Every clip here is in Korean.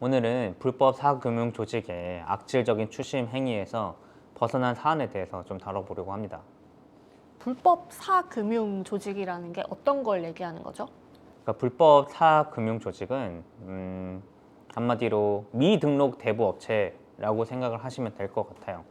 오늘은 불법 사금융 조직의 악질적인 추심 행위에서 벗어난 사안에 대해서 좀 다뤄보려고 합니다. 불법 사금융 조직이라는 게 어떤 걸 얘기하는 거죠? 그러니까 불법 사금융 조직은 한마디로 미등록 대부업체라고 생각을 하시면 될 것 같아요.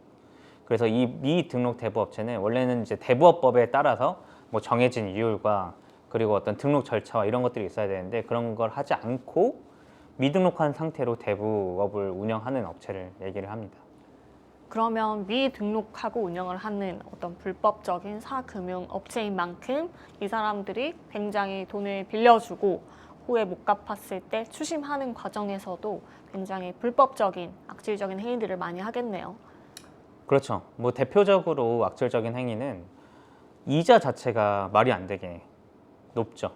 그래서 이 미등록 대부업체는 원래는 이제 대부업법에 따라서 뭐 정해진 이율과 그리고 어떤 등록 절차와 이런 것들이 있어야 되는데 그런 걸 하지 않고 미등록한 상태로 대부업을 운영하는 업체를 얘기를 합니다. 그러면 미등록하고 운영을 하는 어떤 불법적인 사금융 업체인 만큼 이 사람들이 굉장히 돈을 빌려주고 후에 못 갚았을 때 추심하는 과정에서도 굉장히 불법적인 악질적인 행위들을 많이 하겠네요. 그렇죠. 뭐 대표적으로 악질적인 행위는 이자 자체가 말이 안 되게 높죠.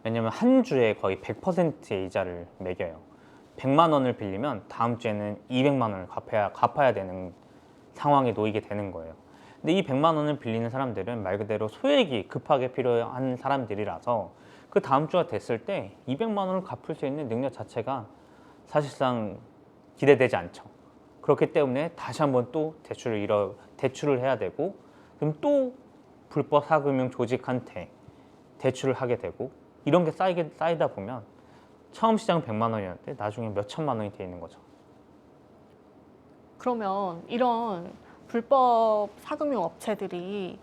왜냐면 한 주에 거의 100%의 이자를 매겨요. 100만 원을 빌리면 다음 주에는 200만 원을 갚아야 되는 상황에 놓이게 되는 거예요. 근데 이 100만 원을 빌리는 사람들은 말 그대로 소액이 급하게 필요한 사람들이라서 그 다음 주가 됐을 때 200만 원을 갚을 수 있는 능력 자체가 사실상 기대되지 않죠. 그렇기 때문에 다시 한번 또 대출을 해야 되고 그럼 또 불법 사금융 조직한테 대출을 하게 되고 이런 게 쌓이다 보면 처음 시작은 100만 원이었는데 나중에 몇 천만 원이 돼 있는 거죠. 그러면 이런 불법 사금융 업체들이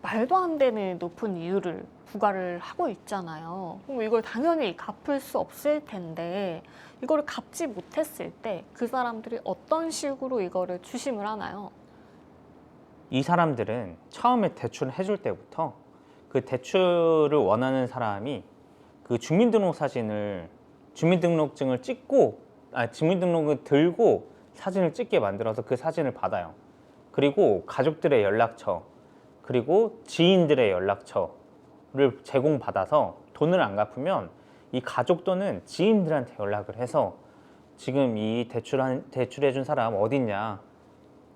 말도 안 되는 높은 이율을 부과를 하고 있잖아요. 그럼 이걸 당연히 갚을 수 없을 텐데 이거를 갚지 못했을 때 그 사람들이 어떤 식으로 이거를 추심을 하나요? 이 사람들은 처음에 대출을 해줄 때부터 그 대출을 원하는 사람이 그 주민등록증을 찍고 주민등록을 들고 사진을 찍게 만들어서 그 사진을 받아요. 그리고 가족들의 연락처 그리고 지인들의 연락처를 제공받아서 돈을 안 갚으면 이 가족 또는 지인들한테 연락을 해서 지금 이 대출해준 사람 어디 있냐,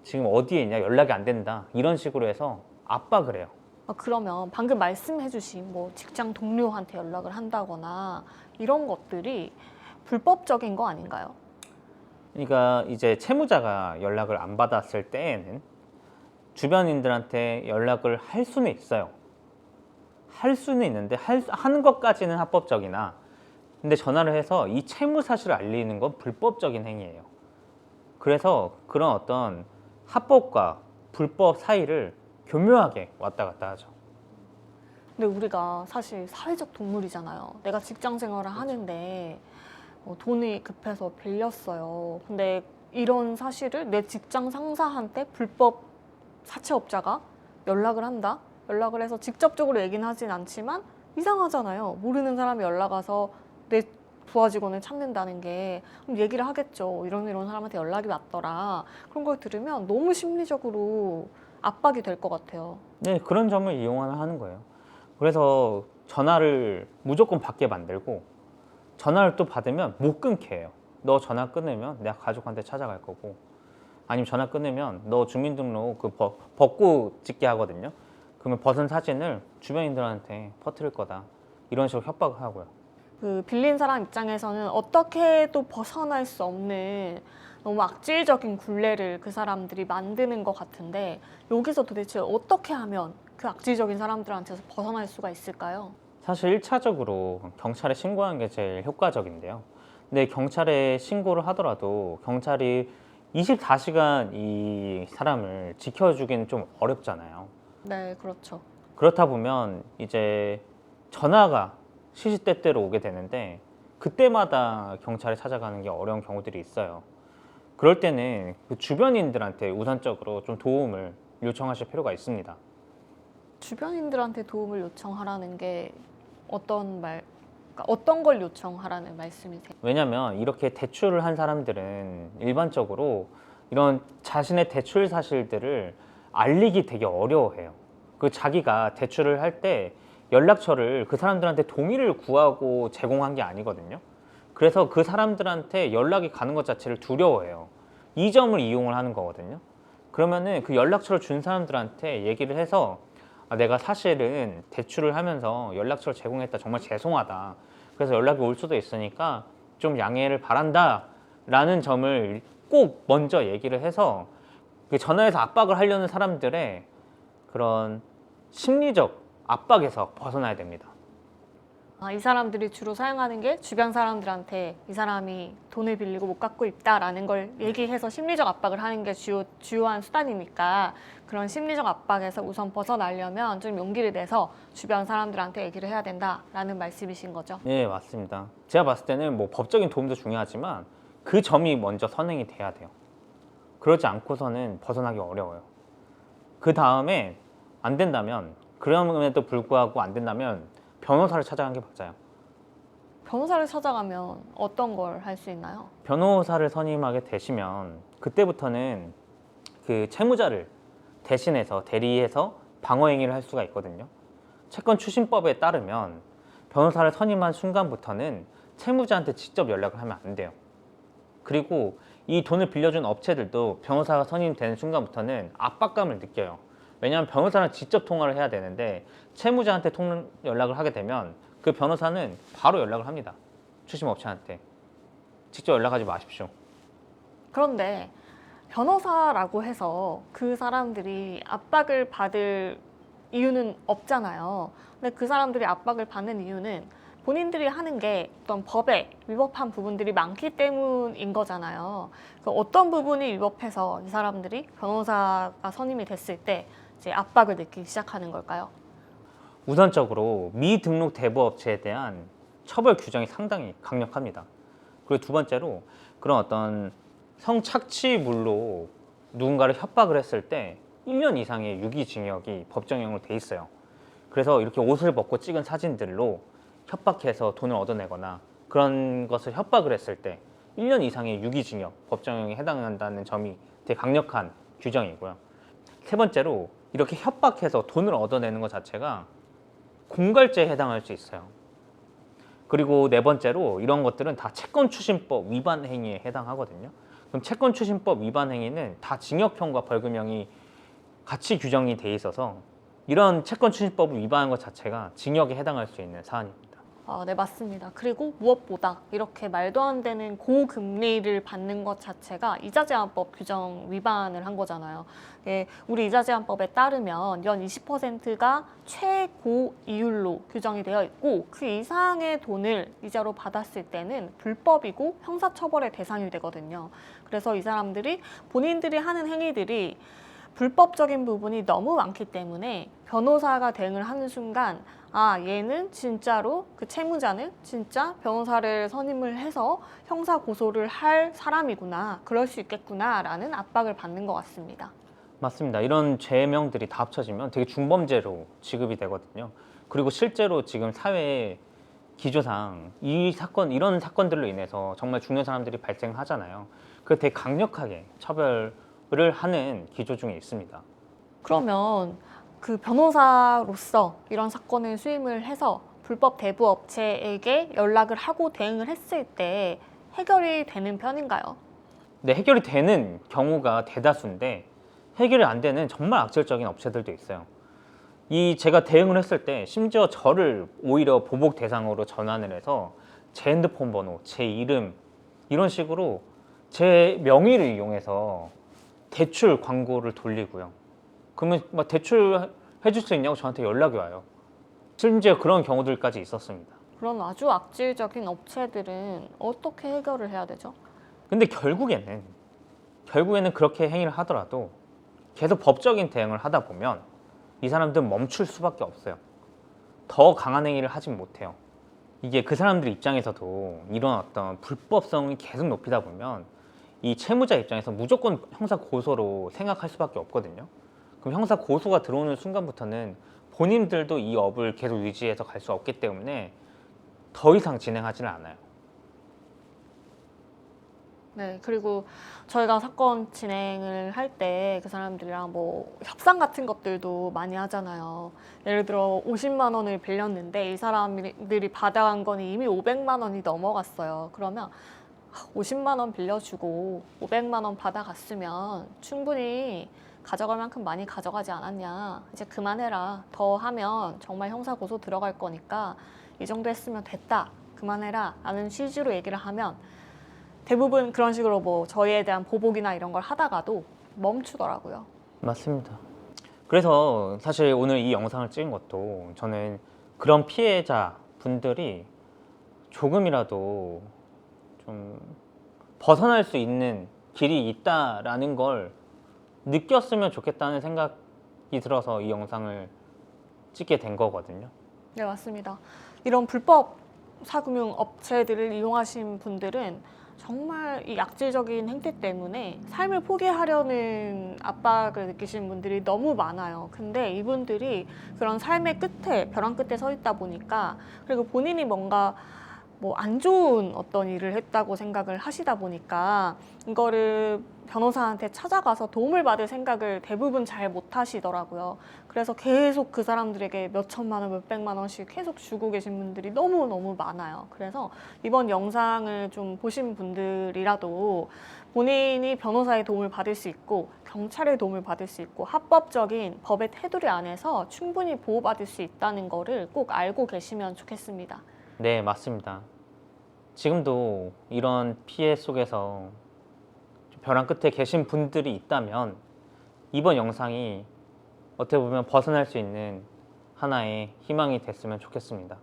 지금 어디에 있냐, 연락이 안 된다, 이런 식으로 해서 압박을 해요. 그러면 방금 말씀해주신 뭐 직장 동료한테 연락을 한다거나 이런 것들이 불법적인 거 아닌가요? 그러니까 이제 채무자가 연락을 안 받았을 때에는 주변인들한테 연락을 할 수는 있어요. 할 수는 있는데 하는 것까지는 합법적이나 근데 전화를 해서 이 채무 사실을 알리는 건 불법적인 행위예요. 그래서 그런 어떤 합법과 불법 사이를 교묘하게 왔다 갔다 하죠. 근데 우리가 사실 사회적 동물이잖아요. 내가 직장 생활을 하는데 돈이 급해서 빌렸어요. 근데 이런 사실을 내 직장 상사한테 불법 사채업자가 연락을 한다? 연락을 해서 직접적으로 얘기는 하진 않지만 이상하잖아요. 모르는 사람이 연락 와서 내 부하 직원을 찾는다는 게 그럼 얘기를 하겠죠. 이런 사람한테 연락이 왔더라. 그런 걸 들으면 너무 심리적으로 압박이 될 것 같아요. 네, 그런 점을 이용하는 거예요. 그래서 전화를 무조건 받게 만들고 전화를 또 받으면 못 끊게 해요. 너 전화 끊으면 내가 가족한테 찾아갈 거고 아니면 전화 끊으면 너 주민등록 그 벗고 찍게 하거든요. 그러면 벗은 사진을 주변인들한테 퍼뜨릴 거다. 이런 식으로 협박을 하고요. 그 빌린 사람 입장에서는 어떻게 해도 벗어날 수 없는 너무 악질적인 굴레를 그 사람들이 만드는 것 같은데 여기서 도대체 어떻게 하면 그 악질적인 사람들한테서 벗어날 수가 있을까요? 사실 1차적으로 경찰에 신고하는 게 제일 효과적인데요. 근데 경찰에 신고를 하더라도 경찰이 24시간 이 사람을 지켜주기는 좀 어렵잖아요. 네, 그렇죠. 그렇다 보면 이제 전화가 시시때때로 오게 되는데 그때마다 경찰에 찾아가는 게 어려운 경우들이 있어요. 그럴 때는 그 주변인들한테 우선적으로 좀 도움을 요청하실 필요가 있습니다. 주변인들한테 도움을 요청하라는 게 그러니까 어떤 걸 요청하라는 말씀이세요? 왜냐면 이렇게 대출을 한 사람들은 일반적으로 이런 자신의 대출 사실들을 알리기 되게 어려워해요. 그 자기가 대출을 할 때 연락처를 그 사람들한테 동의를 구하고 제공한 게 아니거든요. 그래서 그 사람들한테 연락이 가는 것 자체를 두려워해요. 이 점을 이용을 하는 거거든요. 그러면은 그 연락처를 준 사람들한테 얘기를 해서 내가 사실은 대출을 하면서 연락처를 제공했다. 정말 죄송하다. 그래서 연락이 올 수도 있으니까 좀 양해를 바란다. 라는 점을 꼭 먼저 얘기를 해서 그 전화해서 압박을 하려는 사람들의 그런 심리적 압박에서 벗어나야 됩니다. 이 사람들이 주로 사용하는 게 주변 사람들한테 이 사람이 돈을 빌리고 못 갚고 있다라는 걸 얘기해서 심리적 압박을 하는 게 주요한 수단이니까 그런 심리적 압박에서 우선 벗어나려면 좀 용기를 내서 주변 사람들한테 얘기를 해야 된다라는 말씀이신 거죠. 네, 맞습니다. 제가 봤을 때는 뭐 법적인 도움도 중요하지만 그 점이 먼저 선행이 돼야 돼요. 그러지 않고서는 벗어나기 어려워요. 그 다음에 안 된다면, 그럼에도 불구하고 안 된다면 변호사를 찾아가는 게 맞아요. 변호사를 찾아가면 어떤 걸 할 수 있나요? 변호사를 선임하게 되시면 그때부터는 그 채무자를 대신해서 대리해서 방어 행위를 할 수가 있거든요. 채권 추심법에 따르면 변호사를 선임한 순간부터는 채무자한테 직접 연락을 하면 안 돼요. 그리고 이 돈을 빌려준 업체들도 변호사가 선임되는 순간부터는 압박감을 느껴요. 왜냐하면 변호사랑 직접 통화를 해야 되는데 채무자한테 연락을 하게 되면 그 변호사는 바로 연락을 합니다. 추심업체한테. 직접 연락하지 마십시오. 그런데 변호사라고 해서 그 사람들이 압박을 받을 이유는 없잖아요. 근데 그 사람들이 압박을 받는 이유는 본인들이 하는 게 어떤 법에 위법한 부분들이 많기 때문인 거잖아요. 어떤 부분이 위법해서 이 사람들이 변호사가 선임이 됐을 때 이제 압박을 느끼기 시작하는 걸까요? 우선적으로 미등록 대부업체에 대한 처벌 규정이 상당히 강력합니다. 그리고 두 번째로 그런 어떤 성착취물로 누군가를 협박을 했을 때 1년 이상의 유기징역이 법정형으로 돼 있어요. 그래서 이렇게 옷을 벗고 찍은 사진들로 협박해서 돈을 얻어내거나 그런 것을 협박을 했을 때 1년 이상의 유기징역, 법정형에 해당한다는 점이 되게 강력한 규정이고요. 세 번째로 이렇게 협박해서 돈을 얻어내는 것 자체가 공갈죄에 해당할 수 있어요. 그리고 네 번째로 이런 것들은 다 채권추심법 위반 행위에 해당하거든요. 그럼 채권추심법 위반 행위는 다 징역형과 벌금형이 같이 규정이 돼 있어서 이런 채권추심법을 위반한 것 자체가 징역에 해당할 수 있는 사안입니다. 네, 맞습니다. 그리고 무엇보다 이렇게 말도 안 되는 고금리를 받는 것 자체가 이자제한법 규정 위반을 한 거잖아요. 우리 이자제한법에 따르면 연 20%가 최고 이율로 규정이 되어 있고 그 이상의 돈을 이자로 받았을 때는 불법이고 형사처벌의 대상이 되거든요. 그래서 이 사람들이 본인들이 하는 행위들이 불법적인 부분이 너무 많기 때문에 변호사가 대응을 하는 순간 얘는 진짜로 그 채무자는 진짜 변호사를 선임을 해서 형사 고소를 할 사람이구나, 그럴 수 있겠구나 라는 압박을 받는 것 같습니다. 맞습니다. 이런 죄명들이 다 합쳐지면 되게 중범죄로 취급이 되거든요. 그리고 실제로 지금 사회의 기조상 이런 사건들로 인해서 정말 죽는 사람들이 발생하잖아요. 그 되게 강력하게 처벌을 하는 기조 중에 있습니다. 그러면 그 변호사로서 이런 사건을 수임을 해서 불법 대부 업체에게 연락을 하고 대응을 했을 때 해결이 되는 편인가요? 네, 해결이 되는 경우가 대다수인데 해결이 안 되는 정말 악질적인 업체들도 있어요. 제가 대응을 했을 때 심지어 저를 오히려 보복 대상으로 전환을 해서 제 핸드폰 번호, 제 이름 이런 식으로 제 명의를 이용해서 대출 광고를 돌리고요. 그러면 막 대출 해줄 수 있냐고 저한테 연락이 와요. 심지어 그런 경우들까지 있었습니다. 그런 아주 악질적인 업체들은 어떻게 해결을 해야 되죠? 근데 결국에는 그렇게 행위를 하더라도 계속 법적인 대응을 하다 보면 이 사람들은 멈출 수밖에 없어요. 더 강한 행위를 하진 못해요. 이게 그 사람들 입장에서도 이런 어떤 불법성을 계속 높이다 보면 이 채무자 입장에서 무조건 형사 고소로 생각할 수밖에 없거든요. 그럼 형사 고소가 들어오는 순간부터는 본인들도 이 업을 계속 유지해서 갈 수 없기 때문에 더 이상 진행하지는 않아요. 네, 그리고 저희가 사건 진행을 할 때 그 사람들이랑 뭐 협상 같은 것들도 많이 하잖아요. 예를 들어 50만 원을 빌렸는데 이 사람들이 받아간 거는 이미 500만 원이 넘어갔어요. 그러면 50만 원 빌려주고 500만 원 받아갔으면 충분히 가져갈 만큼 많이 가져가지 않았냐. 이제 그만해라. 더 하면 정말 형사 고소 들어갈 거니까 이 정도 했으면 됐다. 그만해라. 라는 취지로 얘기를 하면 대부분 그런 식으로 뭐 저희에 대한 보복이나 이런 걸 하다가도 멈추더라고요. 맞습니다. 그래서 사실 오늘 이 영상을 찍은 것도 저는 그런 피해자 분들이 조금이라도 좀 벗어날 수 있는 길이 있다라는 걸 느꼈으면 좋겠다는 생각이 들어서 이 영상을 찍게 된 거거든요. 네, 맞습니다. 이런 불법 사금융 업체들을 이용하신 분들은 정말 이 악질적인 행태 때문에 삶을 포기하려는 압박을 느끼시는 분들이 너무 많아요. 근데 이분들이 그런 삶의 끝에, 벼랑 끝에 서 있다 보니까, 그리고 본인이 뭔가 뭐 안 좋은 어떤 일을 했다고 생각을 하시다 보니까 이거를 변호사한테 찾아가서 도움을 받을 생각을 대부분 잘 못 하시더라고요. 그래서 계속 그 사람들에게 몇 천만 원, 몇 백만 원씩 계속 주고 계신 분들이 너무너무 많아요. 그래서 이번 영상을 좀 보신 분들이라도 본인이 변호사의 도움을 받을 수 있고 경찰의 도움을 받을 수 있고 합법적인 법의 테두리 안에서 충분히 보호받을 수 있다는 거를 꼭 알고 계시면 좋겠습니다. 네, 맞습니다. 지금도 이런 피해 속에서 벼랑 끝에 계신 분들이 있다면 이번 영상이 어떻게 보면 벗어날 수 있는 하나의 희망이 됐으면 좋겠습니다.